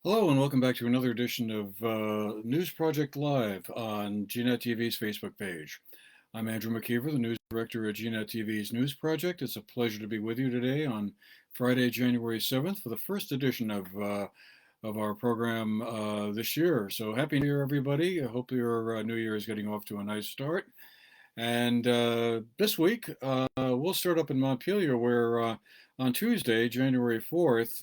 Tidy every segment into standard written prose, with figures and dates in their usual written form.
Hello and welcome back to another edition of News Project Live on GNAT-TV's Facebook page. I'm Andrew McKeever, the news director at GNAT-TV's News Project. It's a pleasure to be with you today on Friday, January 7th for the first edition of our program this year. So happy New Year, everybody. I hope your New Year is getting off to a nice start. And this week, we'll start up in Montpelier, where on Tuesday, January 4th,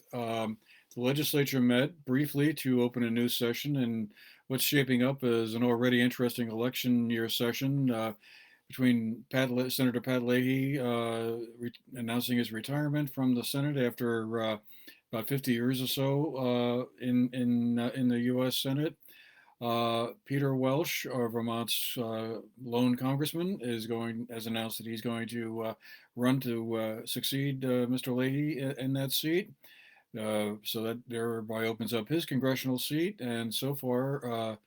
the legislature met briefly to open a new session in what's shaping up as an already interesting election year session between Senator Pat Leahy announcing his retirement from the Senate after about 50 years or so in the U.S. Senate. Peter Welch, Vermont's lone congressman, has announced that he's going to run to succeed Mr. Leahy in that seat. So that thereby opens up his congressional seat. And so far,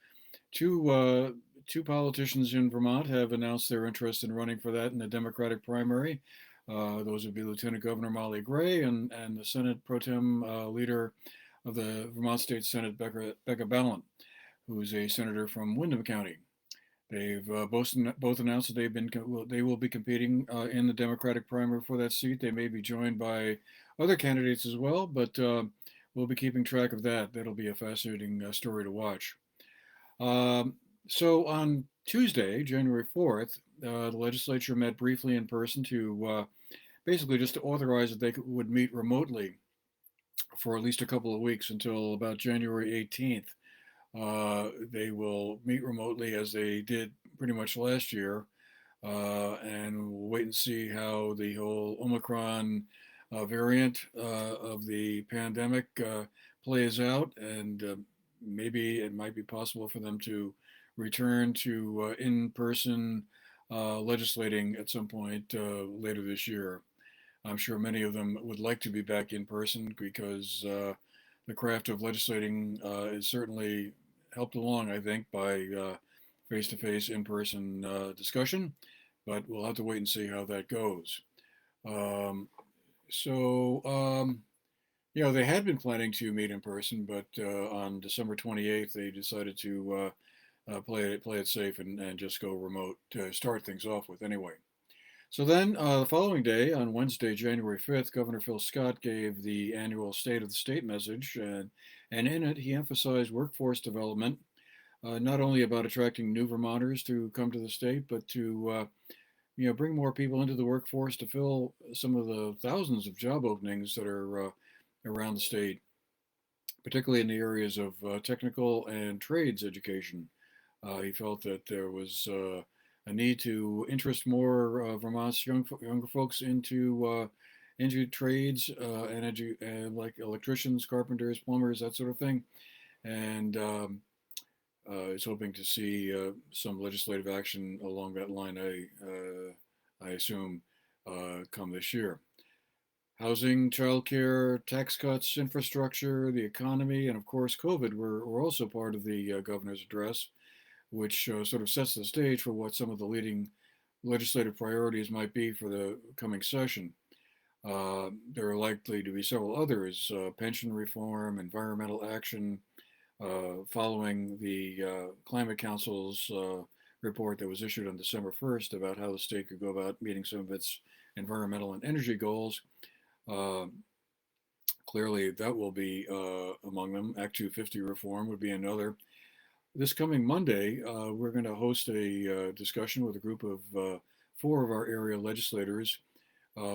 two two politicians in Vermont have announced their interest in running for that in the Democratic primary. Those would be Lieutenant Governor Molly Gray and the Senate Pro Tem leader of the Vermont State Senate, Becca Balint, who's a senator from Windham County. They've both announced that they will be competing in the Democratic primary for that seat. They may be joined by other candidates as well, but we'll be keeping track of that. That'll be a fascinating story to watch. Um, so on Tuesday, January 4th, the legislature met briefly in person to basically just to authorize that would meet remotely for at least a couple of weeks until about January 18th. They will meet remotely as they did pretty much last year, and we'll wait and see how the whole Omicron variant of the pandemic plays out, and maybe it might be possible for them to return to in-person legislating at some point later this year. I'm sure many of them would like to be back in person because the craft of legislating is certainly helped along, I think, by face-to-face, in-person discussion. But we'll have to wait and see how that goes. Um, so, they had been planning to meet in person, but on December 28th, they decided to play it safe and just go remote to start things off with anyway. So then, the following day, on Wednesday, January 5th, Governor Phil Scott gave the annual State of the State message, and in it, he emphasized workforce development, not only about attracting new Vermonters to come to the state, but to bring more people into the workforce to fill some of the thousands of job openings that are around the state, particularly in the areas of technical and trades education. He felt that there was a need to interest more Vermont's younger folks into trades like electricians, carpenters, plumbers, that sort of thing, and is hoping to see some legislative action along that line. I assume come this year. Housing, childcare, tax cuts, infrastructure, the economy, and of course COVID were also part of the governor's address, which sort of sets the stage for what some of the leading legislative priorities might be for the coming session. There are likely to be several others: pension reform, environmental action, following the Climate Council's report that was issued on December 1st about how the state could go about meeting some of its environmental and energy goals. Uh, Clearly, that will be among them. Act 250 reform would be another. This coming Monday, we're going to host a discussion with a group of four of our area legislators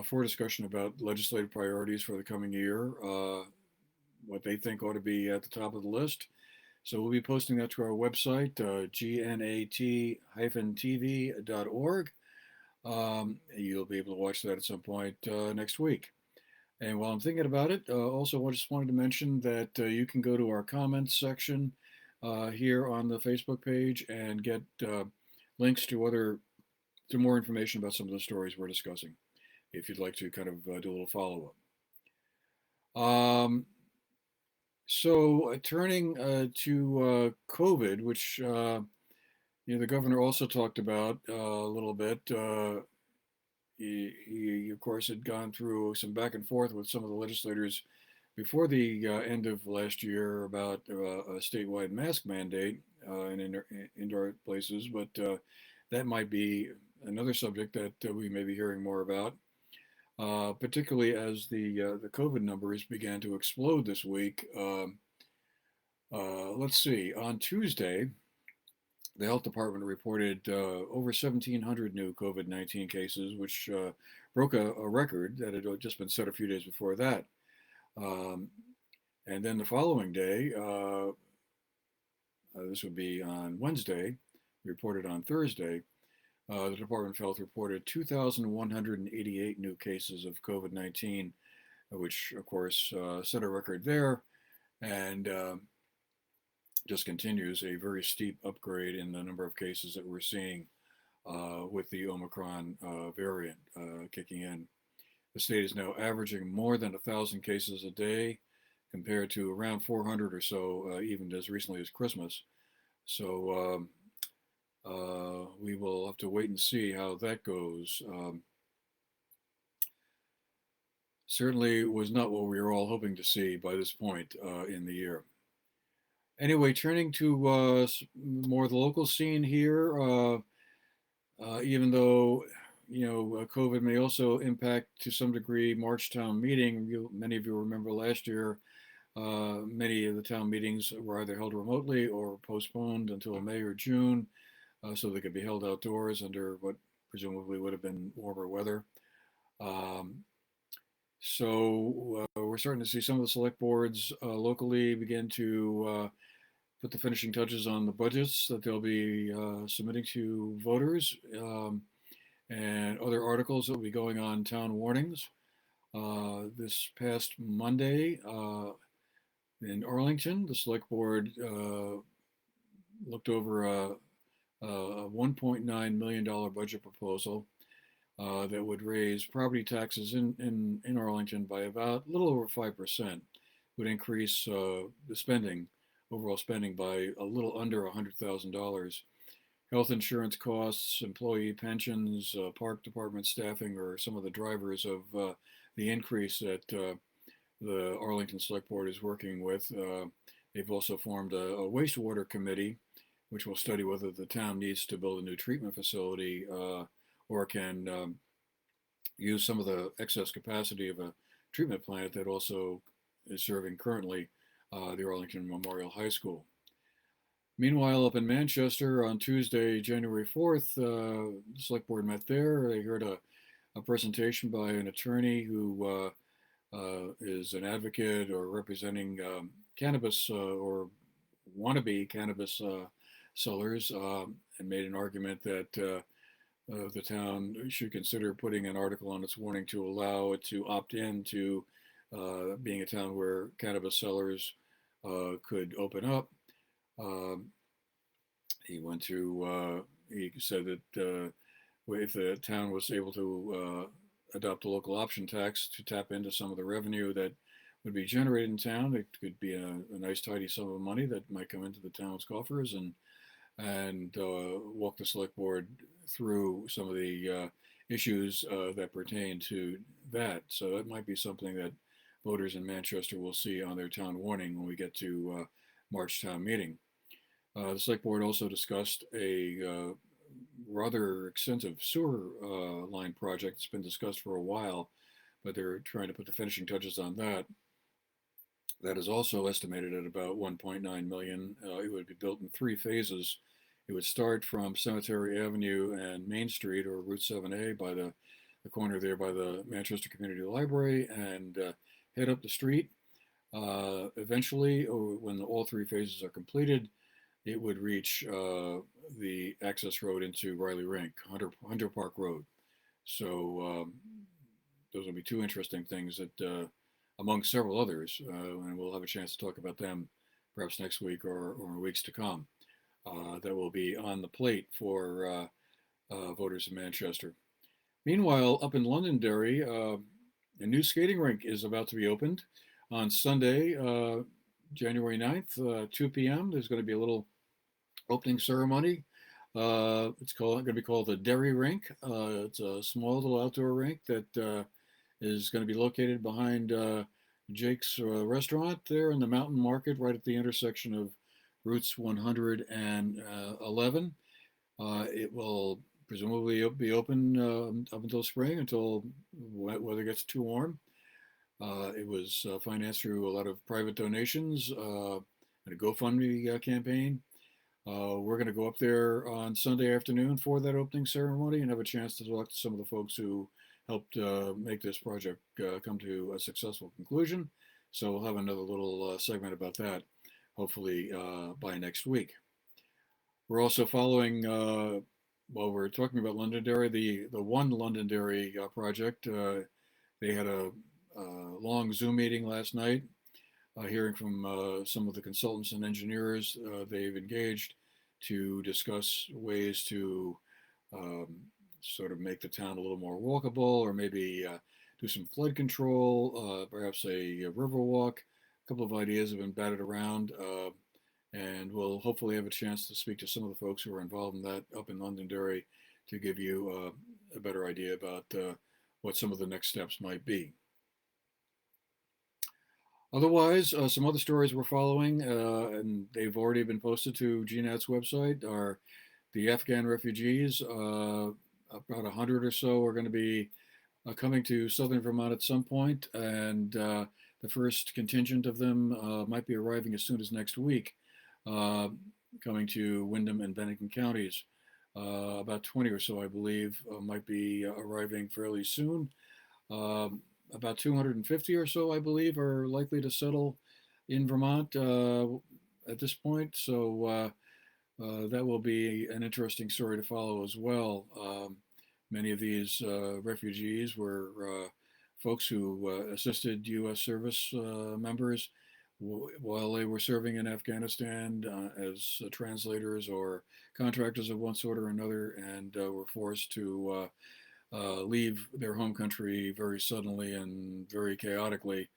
for discussion about legislative priorities for the coming year, what they think ought to be at the top of the list. So we'll be posting that to our website, gnat-tv.org. You'll be able to watch that at some point next week. And while I'm thinking about it, also I just wanted to mention that you can go to our comments section here on the Facebook page and get links to more information about some of the stories we're discussing, if you'd like to kind of do a little follow up. So turning to COVID, which the governor also talked about a little bit. He, of course, had gone through some back and forth with some of the legislators before the end of last year about a statewide mask mandate in indoor places, but that might be another subject that we may be hearing more about, particularly as the COVID numbers began to explode this week. Let's see, on Tuesday, the health department reported over 1,700 new COVID-19 cases, which broke a record that had just been set a few days before that. Um, and then the following day, this would be on Wednesday, reported on Thursday, the Department of Health reported 2,188 new cases of COVID-19, which of course set a record there, and just continues a very steep upgrade in the number of cases that we're seeing with the Omicron variant kicking in. The state is now averaging more than 1,000 cases a day, compared to around 400 or so even as recently as Christmas. So we will have to wait and see how that goes. Certainly was not what we were all hoping to see by this point in the year. Anyway, turning to more of the local scene here, even though COVID may also impact to some degree March town meeting. Many of you remember last year, many of the town meetings were either held remotely or postponed until May or June, so they could be held outdoors under what presumably would have been warmer weather. So we're starting to see some of the select boards locally begin to put the finishing touches on the budgets that they'll be submitting to voters, and other articles that will be going on town warnings. This past Monday in Arlington, the select board looked over a $1.9 million budget proposal that would raise property taxes in Arlington by about a little over 5%, would increase the overall spending by a little under $100,000. Health insurance costs, employee pensions, park department staffing are some of the drivers of the increase that the Arlington Select Board is working with. They've also formed a wastewater committee, which will study whether the town needs to build a new treatment facility or can use some of the excess capacity of a treatment plant that also is serving currently the Arlington Memorial High School. Meanwhile, up in Manchester on Tuesday, January 4th, the select board met there. They heard a presentation by an attorney who is an advocate or representing cannabis or wannabe cannabis sellers, and made an argument that the town should consider putting an article on its warning to allow it to opt in to being a town where cannabis sellers could open up. He said that if the town was able to adopt a local option tax to tap into some of the revenue that would be generated in town, it could be a nice tidy sum of money that might come into the town's coffers and walk the select board through some of the issues that pertain to that. So that might be something that voters in Manchester will see on their town warning when we get to March town meeting. The select board also discussed a rather extensive sewer line project that's been discussed for a while, but they're trying to put the finishing touches on that. That is also estimated at about 1.9 million. It would be built in 3 phases. It would start from Cemetery Avenue and Main Street, or Route 7A, by the corner there by the Manchester Community Library, and head up the street. Eventually, when all 3 phases are completed, it would reach the access road into Riley Rink, Hunter Park Road. So those will be 2 interesting things that, among several others, and we'll have a chance to talk about them perhaps next week or in weeks to come, that will be on the plate for voters in Manchester. Meanwhile, up in Londonderry, a new skating rink is about to be opened on Sunday, January 9th, 2 p.m. There's going to be a little opening ceremony. It's going to be called the Derry Rink. It's a small little outdoor rink that is going to be located behind Jake's restaurant there in the Mountain Market, right at the intersection of routes 100 and 11. It will presumably be open up until spring, until weather gets too warm. It was financed through a lot of private donations and a GoFundMe campaign. We're going to go up there on Sunday afternoon for that opening ceremony and have a chance to talk to some of the folks who helped make this project come to a successful conclusion. So we'll have another little segment about that, hopefully by next week. We're also following, while we're talking about Londonderry, the One Londonderry project. They had a long Zoom meeting last night, hearing from some of the consultants and engineers they've engaged to discuss ways to um, sort of make the town a little more walkable, or maybe do some flood control, perhaps a river walk. A couple of ideas have been batted around, and we'll hopefully have a chance to speak to some of the folks who are involved in that up in Londonderry to give you a better idea about what some of the next steps might be. Otherwise, some other stories we're following, and they've already been posted to GNAT's website, are the Afghan refugees. About 100 or so are going to be coming to southern Vermont at some point, and the first contingent of them might be arriving as soon as next week, coming to Windham and Bennington counties. About 20 or so, I believe, might be arriving fairly soon. About 250 or so, I believe, are likely to settle in Vermont at this point. So that will be an interesting story to follow as well. Many of these refugees were folks who assisted U.S. service members while they were serving in Afghanistan as translators or contractors of one sort or another, and were forced to leave their home country very suddenly and very chaotically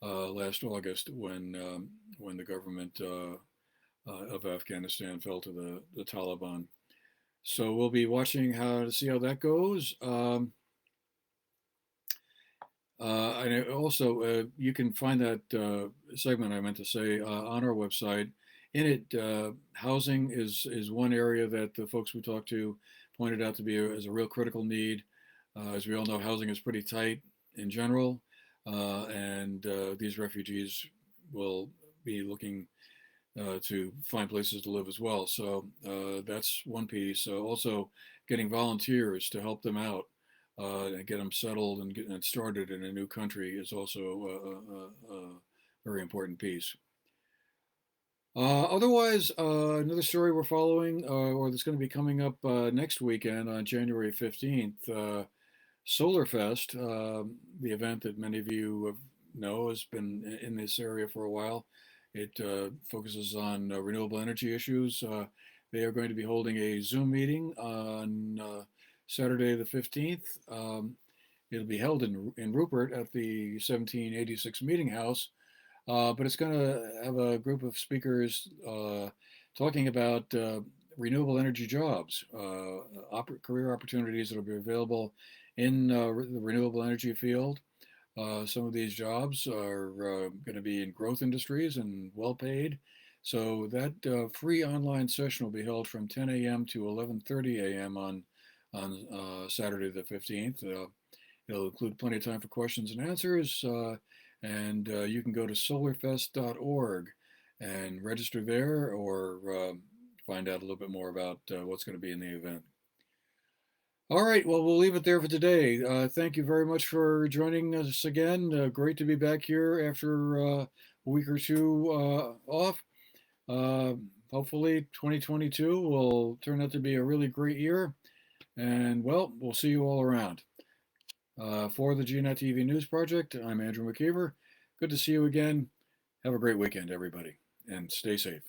last August when the government of Afghanistan fell to the Taliban. So we'll be watching to see how that goes. And also, you can find that segment I meant to say on our website. In it, housing is one area that the folks we talked to pointed out to be as a real critical need. As we all know, housing is pretty tight in general, and these refugees will be looking to find places to live as well. So that's one piece. Also, getting volunteers to help them out and get them settled and get started in a new country is also a very important piece. Otherwise, another story we're following, or that's going to be coming up next weekend on January 15th, Solarfest, the event that many of you know has been in this area for a while. It focuses on renewable energy issues. They are going to be holding a Zoom meeting on Saturday the 15th. It'll be held in Rupert at the 1786 Meeting House, but it's going to have a group of speakers talking about renewable energy jobs, career opportunities that will be available in the renewable energy field. Some of these jobs are going to be in growth industries and well paid. So that free online session will be held from 10 a.m. to 11:30 a.m. on Saturday the 15th. It'll include plenty of time for questions and answers, and you can go to solarfest.org and register there, or find out a little bit more about what's going to be in the event. All right, well, we'll leave it there for today. Thank you very much for joining us again. Great to be back here after a week or two off. Hopefully 2022 will turn out to be a really great year. And well, we'll see you all around. For the GNAT-TV News Project, I'm Andrew McKeever. Good to see you again. Have a great weekend, everybody, and stay safe.